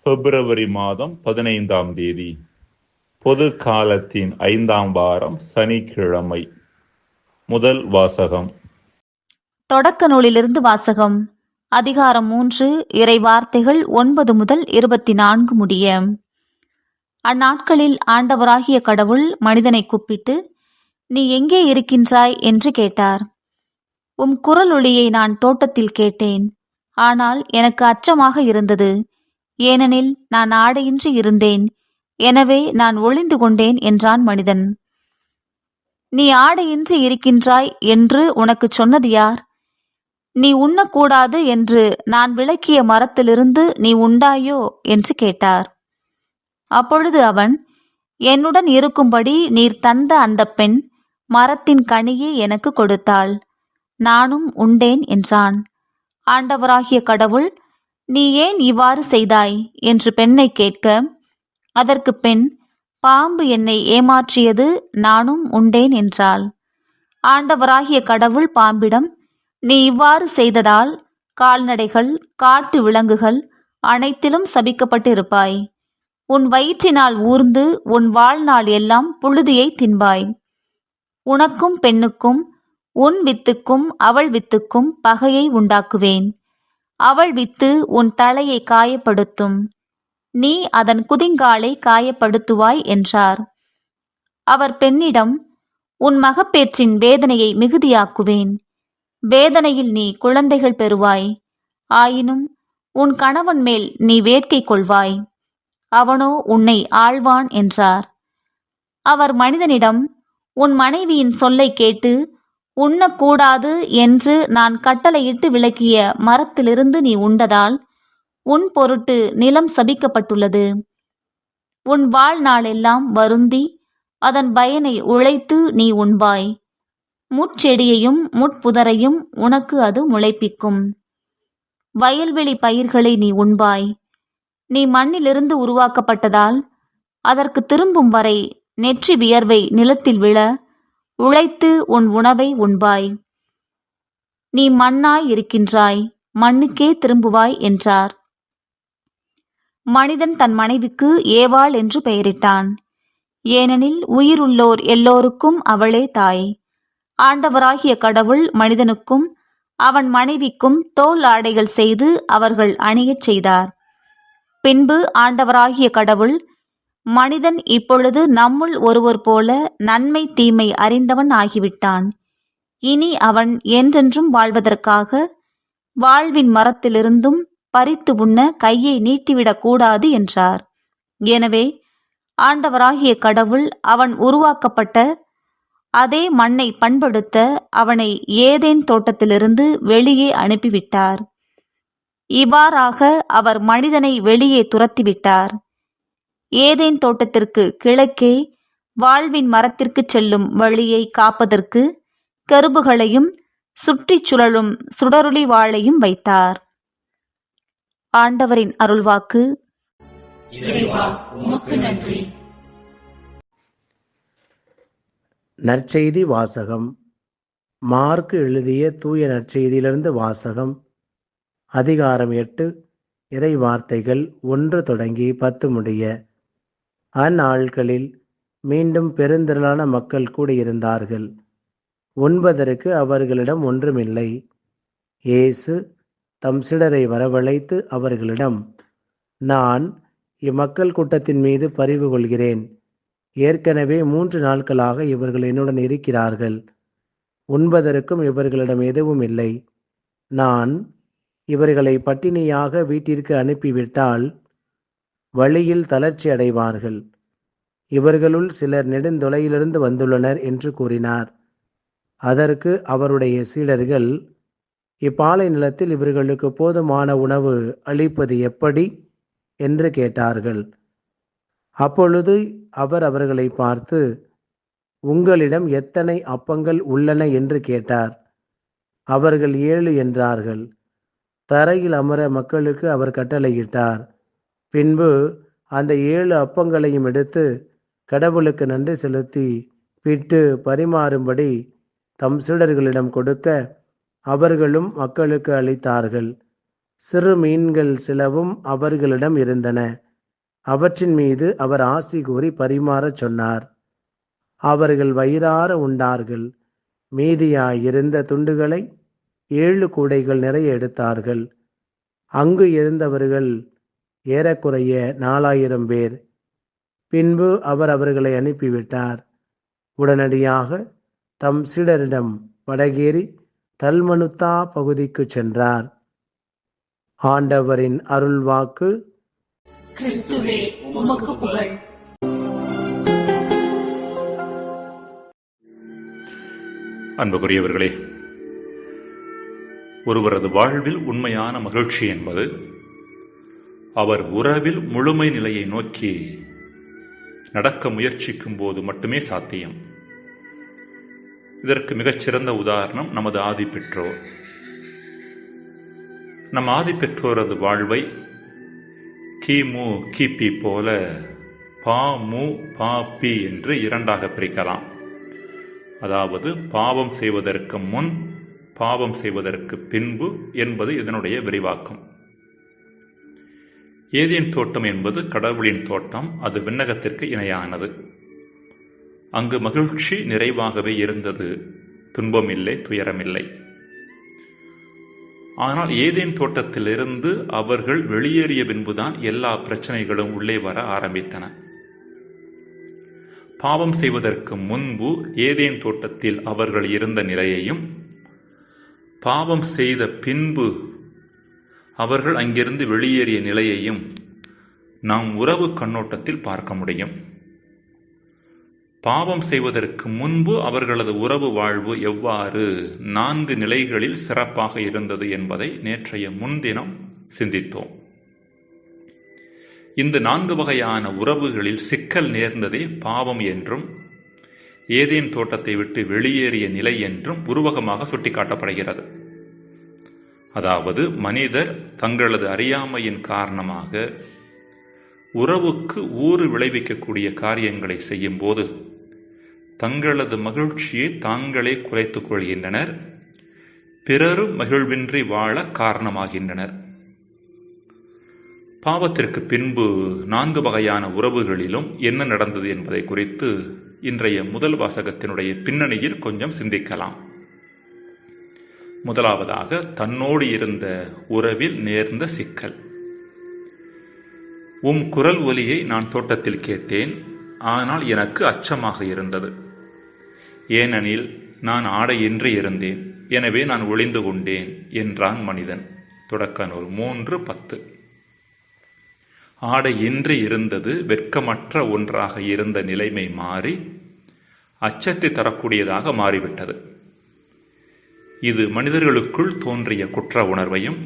பிப்ரவரி மாதம் 15ஆம் தேதி. பொது காலத்தின் 5ஆம் வாரம், சனிக்கிழமை. முதல் வாசகம். தொடக்க நூலிலிருந்து வாசகம். அதிகாரம் 3, இறை வார்த்தைகள் 9 முதல் 24 முடிய. அந்நாட்களில் ஆண்டவராகிய கடவுள் மனிதனை கூப்பிட்டு, நீ எங்கே இருக்கின்றாய் என்று கேட்டார். உம் குரல் ஒலியை நான் தோட்டத்தில் கேட்டேன். ஆனால் எனக்கு அச்சமாக இருந்தது, ஏனெனில் நான் ஆடையின்றி இருந்தேன். எனவே நான் ஒளிந்து கொண்டேன் என்றான் மனிதன். நீ ஆடையின்றி இருக்கின்றாய் என்று உனக்கு சொன்னது யார்? நீ உண்ணக்கூடாது என்று நான் விலக்கிய மரத்திலிருந்து நீ உண்டாயோ என்று கேட்டார். அப்பொழுது அவன், என்னுடன் இருக்கும்படி நீர் தந்த அந்த பெண் மரத்தின் கனியை எனக்கு கொடுத்தாள், நானும் உண்டேன் என்றான். ஆண்டவராகிய கடவுள், நீ ஏன் இவ்வாறு செய்தாய் என்று பெண்ணை கேட்க, அதற்கு பெண், பாம்பு என்னை ஏமாற்றியது, நானும் உண்டேன் என்றாள். ஆண்டவராகிய கடவுள் பாம்பிடம், நீ இவ்வாறு செய்ததால் கால்நடைகள், காட்டு விலங்குகள் அனைத்திலும் சபிக்கப்பட்டிருப்பாய். உன் வயிற்றினால் ஊர்ந்து உன் வாழ்நாள் எல்லாம் புழுதியை தின்பாய். உனக்கும் பெண்ணுக்கும், உன் வித்துக்கும் அவள் வித்துக்கும் பகையை உண்டாக்குவேன். அவள் வித்து உன் தலையை காயப்படுத்தும், நீ அதன் குதிங்காலை காயப்படுத்துவாய் என்றார். அவர் பெண்ணிடம், உன் மகப்பேற்றின் வேதனையை மிகுதியாக்குவேன். வேதனையில் நீ குழந்தைகள் பெறுவாய். ஆயினும் உன் கணவன் மேல் நீ வேட்கை கொள்வாய், அவனோ உன்னை ஆள்வான் என்றார். அவர் மனிதனிடம், உன் மனைவியின் சொல்லை கேட்டு உண்ணக்கூடாது என்று நான் கட்டளையிட்டு விலக்கிய மரத்திலிருந்து நீ உண்டதால் உன் பொருட்டு நிலம் சபிக்கப்பட்டுள்ளது. உன் வாழ்நாளெல்லாம் வருந்தி அதன் பயனை உழைத்து நீ உண்பாய். முட்செடியையும் முட்புதரையும் உனக்கு அது முளைப்பிக்கும். வயல்வெளி பயிர்களை நீ உண்பாய். நீ மண்ணிலிருந்து உருவாக்கப்பட்டதால் அதற்கு திரும்பும் வரை நெற்றி வியர்வை நிலத்தில் விழ உழைத்து உன் உணவை உண்பாய். நீ மண்ணாய் இருக்கின்றாய், மண்ணுக்கே திரும்புவாய் என்றார். மனிதன் தன் மனைவிக்கு ஏவாள் என்று பெயரிட்டான், ஏனெனில் உயிருள்ளோர் எல்லோருக்கும் அவளே தாய். ஆண்டவராகிய கடவுள் மனிதனுக்கும் அவன் மனைவிக்கும் தோல் ஆடைகள் செய்து அவர்கள் அணியச் செய்தார். பின்பு ஆண்டவராகிய கடவுள், மனிதன் இப்பொழுது நம்முள் ஒருவர் போல நன்மை தீமை அறிந்தவன் ஆகிவிட்டான். இனி அவன் என்றென்றும் வாழ்வதற்காக வாழ்வின் மரத்திலிருந்தும் பறித்து உண்ண கையை நீட்டிவிடக் கூடாது என்றார். எனவே ஆண்டவராகிய கடவுள் அவன் உருவாக்கப்பட்ட அதே மண்ணை பண்படுத்த அவனை ஏதேன் தோட்டத்திலிருந்து வெளியே அனுப்பிவிட்டார். இவ்வாறாக அவர் மனிதனை வெளியே துரத்திவிட்டார். ஏதேன் தோட்டத்திற்கு கிழக்கே வாழ்வின் மரத்திற்கு செல்லும் வழியை காப்பதற்கு கெருபுகளையும் சுற்றிச் சுழலும் சுடரொளி வாளையும் வைத்தார். ஆண்டவரின் அருள்வாக்கு. இறைவா, உமக்கு நன்றி. நற்செய்தி வாசகம். மார்க்கு எழுதிய தூய நற்செய்தியிலிருந்து வாசகம். அதிகாரம் 8, இறை வார்த்தைகள் 1 தொடங்கி 10 முடிய. அந்நாட்களில் மீண்டும் பெருந்திரளான மக்கள் கூடியிருந்தார்கள். உண்பதற்கு அவர்களிடம் ஒன்றுமில்லை. இயேசு தம் சீடரை வரவழைத்து அவர்களிடம், நான் இம்மக்கள் கூட்டத்தின் மீது பரிவு கொள்கிறேன். ஏற்கனவே 3 நாட்களாக இவர்கள் என்னுடன் இருக்கிறார்கள். உண்பதற்கும் இவர்களிடம் எதுவும் இல்லை. நான் இவர்களை பட்டினியாக வீட்டிற்கு அனுப்பிவிட்டால் வழியில் தளர்ச்சி அடைவார்கள். இவர்களுள் சிலர் நெடுந்தொலையிலிருந்து வந்துள்ளனர் என்று கூறினார். அதற்கு அவருடைய சீடர்கள், இப்பாலை நிலத்தில் இவர்களுக்கு போதுமான உணவு அளிப்பது எப்படி என்று கேட்டார்கள். அப்பொழுது அவர் அவர்களை பார்த்து, உங்களிடம் எத்தனை அப்பங்கள் உள்ளன என்று கேட்டார். அவர்கள் 7 என்றார்கள். தரையில் அமர மக்களுக்கு அவர் கட்டளையிட்டார். பின்பு அந்த 7 அப்பங்களையும் எடுத்து கடவுளுக்கு நன்றி செலுத்தி பிட்டு பரிமாறும்படி தம் சீடர்களிடம் கொடுக்க அவர்களும் மக்களுக்கு அளித்தார்கள். சிறு மீன்கள் சிலவும் அவர்களிடம் இருந்தன. அவற்றின் மீது அவர் ஆசி கூறி பரிமாறச் சொன்னார். அவர்கள் வயிறார உண்டார்கள். மீதியாயிருந்த துண்டுகளை 7 கூடைகள் நிறைய எடுத்தார்கள். அங்கு இருந்தவர்கள் ஏறக்குறைய 4000 பேர். பின்பு அவர் அவர்களை அனுப்பிவிட்டார். உடனடியாக தம் சீடரிடம் படகேறி தல்மனுத்தா பகுதிக்கு சென்றார். ஆண்டவரின் அருள்வாக்கு. கிறிஸ்துவே உமக்கு புகழ். அன்புக்குரியவர்களே, ஒருவரது வாழ்வில் உண்மையான மகிழ்ச்சி என்பது அவர் உறவில் முழுமை நிலையை நோக்கி நடக்க முயற்சிக்கும் போது மட்டுமே சாத்தியம். இதற்கு மிகச்சிறந்த உதாரணம் நமது ஆதி பெற்றோர். நம் ஆதி பெற்றோரது வாழ்வை கிமு கிபி போல பா மு பா பி என்று 2ஆக பிரிக்கலாம். அதாவது பாவம் செய்வதற்கு முன், பாவம் செய்வதற்கு பின்பு என்பது இதனுடைய விரிவாக்கம். ஏதேன் தோட்டம் என்பது கடவுளின் தோட்டம். அது விண்ணகத்திற்கு இணையானது. அங்கு மகிழ்ச்சி நிறைவாகவே இருந்தது. துன்பமில்லை, துயரமில்லை. ஆனால் ஏதேன் தோட்டத்திலிருந்து அவர்கள் வெளியேறிய பின்புதான் எல்லா பிரச்சனைகளும் உள்ளே வர ஆரம்பித்தன. பாவம் செய்வதற்கு முன்பு ஏதேன் தோட்டத்தில் அவர்கள் இருந்த நிலையையும், பாவம் செய்த பின்பு அவர்கள் அங்கிருந்து வெளியேறிய நிலையையும் நாம் உறவு கண்ணோட்டத்தில் பார்க்க முடியும். பாவம் செய்வதற்கு முன்பு அவர்களது உறவு வாழ்வு எவ்வாறு 4 நிலைகளில் சிறப்பாக இருந்தது என்பதை நேற்றைய முன்தினம் சிந்தித்தோம். இந்த 4 வகையான உறவுகளில் சிக்கல் நேர்ந்ததே பாவம் என்றும் ஏதேன் தோட்டத்தை விட்டு வெளியேறிய நிலை என்றும் உருவகமாக சுட்டிக்காட்டப்படுகிறது. அதாவது மனிதர் தங்களது அறியாமையின் காரணமாக உறவுக்கு ஊறு விளைவிக்கக்கூடிய காரியங்களை செய்யும் போது தங்களது மகிழ்ச்சியை தாங்களே குறைத்துக் கொள்கின்றனர். பிறரும் மகிழ்வின்றி வாழ காரணமாகின்றனர். பாவத்திற்கு பின்பு 4 வகையான உறவுகளிலும் என்ன நடந்தது என்பதை குறித்து இன்றைய முதல் வாசகத்தினுடைய பின்னணியில் கொஞ்சம் சிந்திக்கலாம். முதலாவதாக, தன்னோடு இருந்த உறவில் நேர்ந்த சிக்கல். உம் குரல் ஒலியை நான் தோட்டத்தில் கேட்டேன், ஆனால் எனக்கு அச்சமாக இருந்தது. ஏனெனில் நான் ஆடையின்றி இருந்தேன், எனவே நான் ஒளிந்து கொண்டேன் என்றான் மனிதன். தொடக்க நூல் 3:10. ஆடையின்றி இருந்தது வெட்கமற்ற ஒன்றாக இருந்த நிலைமை மாறி அச்சத்தை தரக்கூடியதாக மாறிவிட்டது. இது மனிதர்களுக்குள் தோன்றிய குற்ற உணர்வையும்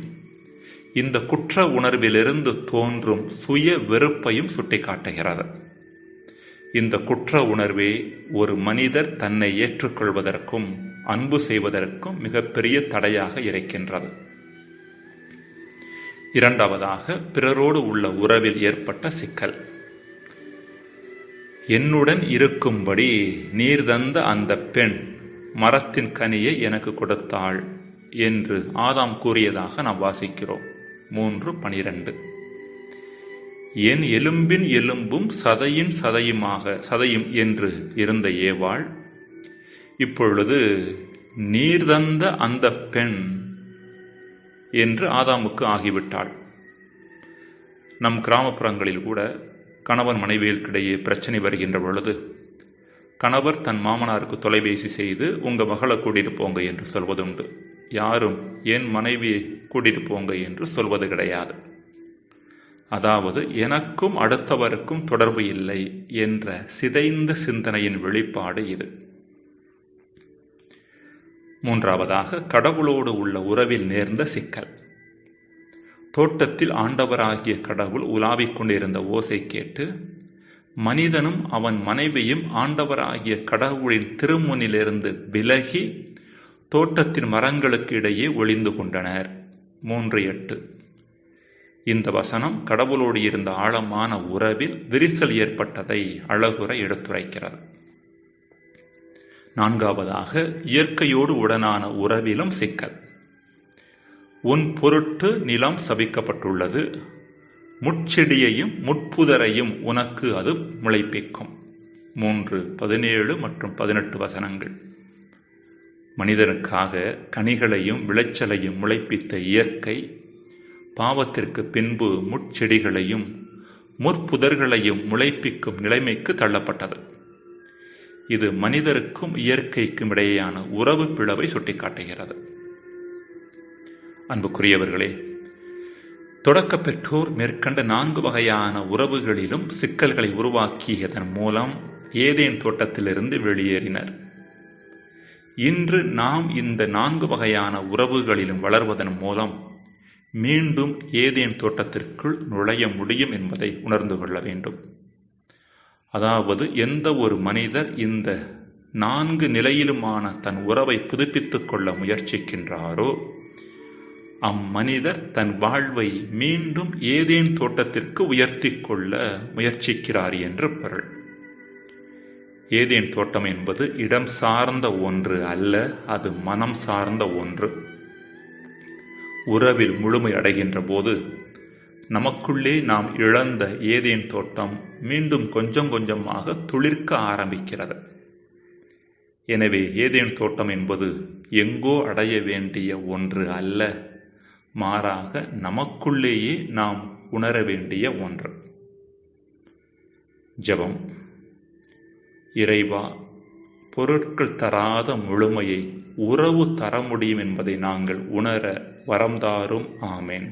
இந்த குற்ற உணர்விலிருந்து தோன்றும் சுய வெறுப்பையும் சுட்டிக்காட்டுகிறது. இந்த குற்ற உணர்வே ஒரு மனிதர் தன்னை ஏற்றுக்கொள்வதற்கும் அன்பு செய்வதற்கும் மிகப்பெரிய தடையாக இருக்கின்றது. இரண்டாவதாக, பிறரோடு உள்ள உறவில் ஏற்பட்ட சிக்கல். என்னுடன் இருக்கும்படி நீர் தந்த அந்த பெண் மரத்தின் கனியை எனக்கு கொடுத்தாள் என்று ஆதாம் கூறியதாக நாம் வாசிக்கிறோம். 3:12. என் எலும்பின் எலும்பும் சதையின் சதையும் என்று இருந்த ஏவாள் இப்பொழுது நீர் தந்த அந்த பெண் என்று ஆதாமுக்கு ஆகிவிட்டாள். நம் கிராமப்புறங்களில் கூட கணவன் மனைவிகளுக்கிடையே பிரச்சனை வருகின்ற பொழுது கணவர் தன் மாமனாருக்கு தொலைபேசி செய்து உங்க மகளை கூட்டிட்டு போங்க என்று சொல்வதுண்டு. யாரும் என் மனைவியை கூட்டிட்டு போங்க என்று சொல்வது கிடையாது. அதாவது எனக்கும் அடுத்தவருக்கும் தொடர்பு இல்லை என்ற சிதைந்த சிந்தனையின் வெளிப்பாடு இது. மூன்றாவதாக, கடவுளோடு உள்ள உறவில் நேர்ந்த சிக்கல். தோட்டத்தில் ஆண்டவராகிய கடவுள் உலாவிக் கொண்டிருந்த ஓசை கேட்டு மனிதனும் அவன் மனைவியும் ஆண்டவராகிய கடவுளின் திருமுனிலிருந்து விலகி தோட்டத்தின் மரங்களுக்கு இடையே ஒளிந்து கொண்டனர். 3:8. இந்த வசனம் கடவுளோடு இருந்த ஆழமான உறவில் விரிசல் ஏற்பட்டதை அழகுற எடுத்துரைக்கிறது. நான்காவதாக, இயற்கையோடு உடனான உறவிலும் சிக்கல். உன் பொருட்டு நிலம் சபிக்கப்பட்டுள்ளது, முட்செடியையும் முட்புதரையும் உனக்கு அது முளைப்பிக்கும். 3:17 மற்றும் 18 வசனங்கள். மனிதனுக்காக கனிகளையும் விளைச்சலையும் முளைப்பித்த இயற்கை பாவத்திற்கு பின்பு முட்செடிகளையும் முற்புதர்களையும் முளைப்பிக்கும் நிலைமைக்கு தள்ளப்பட்டது. இது மனிதருக்கும் இயற்கைக்கும் இடையேயான உறவு பிளவை சுட்டிக்காட்டுகிறது. அன்புக்குரியவர்களே, தொடக்க பெற்றோர் மேற்கண்ட 4 வகையான உறவுகளிலும் சிக்கல்களை உருவாக்கியதன் மூலம் ஏதேன் தோட்டத்திலிருந்து வெளியேறினர். இன்று நாம் இந்த 4 வகையான உறவுகளிலும் வளர்வதன் மூலம் மீண்டும் ஏதேன் தோட்டத்திற்குள் நுழைய முடியும் என்பதை உணர்ந்து கொள்ள வேண்டும். அதாவது, எந்த ஒரு மனிதர் இந்த 4 நிலையிலுமான தன் உறவை புதுப்பித்துக் கொள்ள முயற்சிக்கின்றாரோ அம்மனிதர் தன் வாழ்வை மீண்டும் ஏதேன் தோட்டத்திற்கு உயர்த்தி கொள்ள முயற்சிக்கிறார் என்று பொருள். ஏதேன் தோட்டம் என்பது இடம் சார்ந்த ஒன்று அல்ல, அது மனம் சார்ந்த ஒன்று. உறவில் முழுமை அடைகின்ற போது நமக்குள்ளே நாம் இழந்த ஏதேன் தோட்டம் மீண்டும் கொஞ்சம் கொஞ்சமாக துளிர்க்க ஆரம்பிக்கிறது. எனவே ஏதேன் தோட்டம் என்பது எங்கோ அடைய வேண்டிய ஒன்று அல்ல, மாறாக நமக்குள்ளேயே நாம் உணர வேண்டிய ஒன்று. ஜெபம். இறைவா, பொருட்கள் தராத முழுமையை உறவு தர முடியும் என்பதை நாங்கள் உணர வரம் தாரும். ஆமேன்.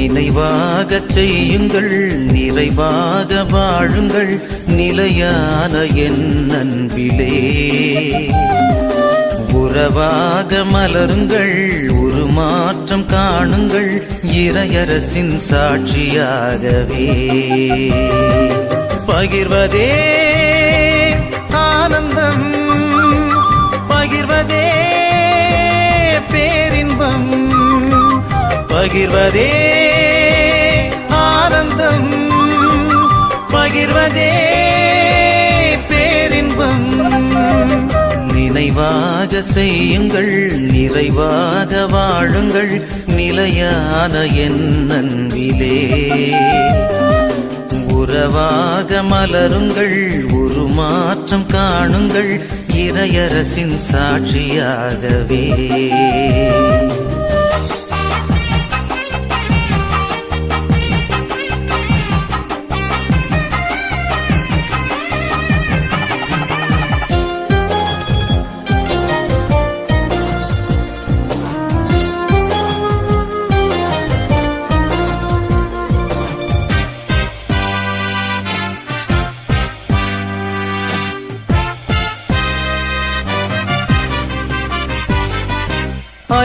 நினைவாகச் செய்யுங்கள், நிறைவாக வாழுங்கள், நிலையான என் அன்பிலே. உறவாக மலருங்கள், உருமாற்றம் காணுங்கள், இறையரசின் சாட்சியாகவே. பகிர்வதே ஆனந்தம், பகிர்வதே பேரின்பம், பகிர்வதே ஆனந்தம், பகிர்வதே பேரின்பம். நினைவாக செய்யுங்கள், நிறைவாக வாழுங்கள், நிலையான என் அன்பிலே. உறவாக மலருங்கள், உருமாற்றம் காணுங்கள், இறையரசின் சாட்சியாகவே.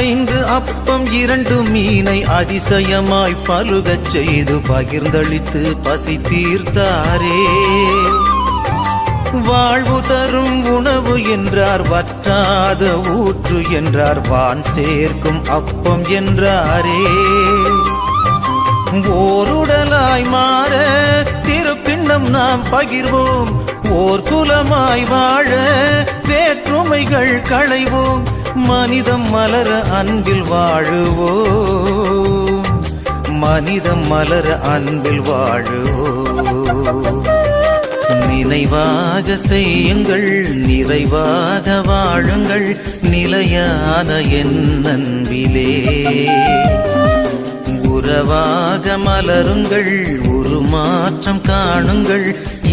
ஐந்து அப்பம் 2 மீனை அதிசயமாய் பலுகச் செய்து பகிர்ந்தளித்து பசி தீர்த்தாரே. வாழ்வு தரும் உணவு என்றார், வற்றாத ஊற்று என்றார், வான் சேர்க்கும் அப்பம் என்றாரே. ஓருடலாய் மாற திருப்பின்னம் நாம் பகிர்வோம், ஓர் குலமாய் வாழ வேற்றுமைகள் களைவோம், மனிதம் மலர அன்பில் வாழுவோம், மனிதம் மலர அன்பில் வாழுவோம். நினைவாக செய்யுங்கள், நிறைவாக வாழுங்கள், நிலையான என் அன்பிலே. உறவாக மலருங்கள், உருமாற்றம் காணுங்கள்,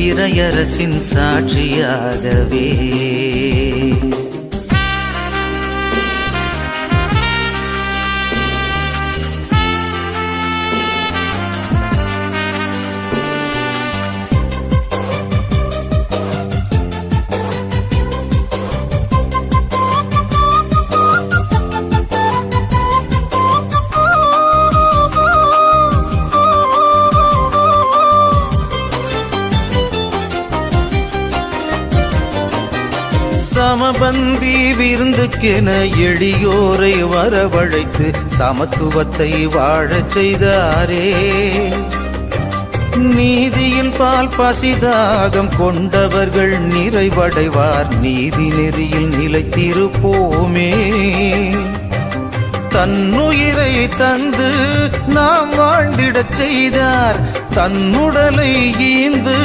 இறையரசின் சாட்சியாகவே. சமபந்தி விருந்துக்கென எளியோரை வரவழைத்து சமத்துவத்தை வாழச் செய்தாரே. நீதியின் பால் பசிதாகம் கொண்டவர்கள் நிறைவடைவார், நீதி நெறியில் நிலைத்திருப்போமே. தன்னுயிரை தந்து நாம் வாழ்ந்திடச் செய்தார், தன்னுடலை ஈந்து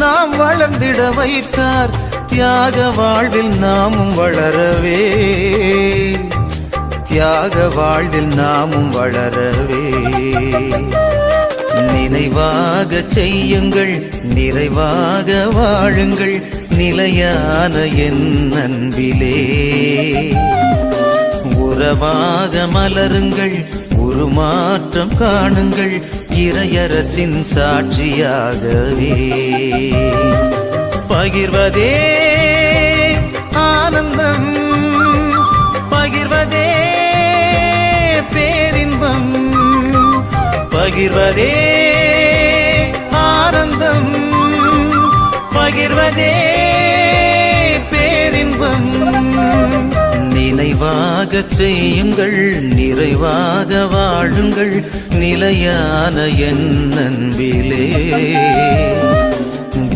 நாம் வளர்ந்திட வைத்தார். தியாக வாழ்வில் நாமும் வளரவே, தியாக வாழ்வில் நாமும் வளரவே. நினைவாக செய்யுங்கள், நிறைவாக வாழுங்கள், நிலையான என் அன்பிலே. உறவாக மலருங்கள், உருமாற்றம் காணுங்கள், இறையரசின் சாட்சியாகவே. பகிர்வதே ஆனந்தம், பகிர்வதே பேரின்பம், பகிர்வதே ஆனந்தம், பகிர்வதே பேரின்பம். நினைவாக செய்யுங்கள், நிறைவாக வாழுங்கள், நிலையான என் அன்பிலே.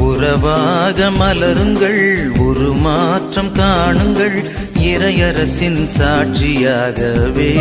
உறவாக மலருங்கள், உருமாற்றம் காணுங்கள், இறையரசின் சாட்சியாகவே.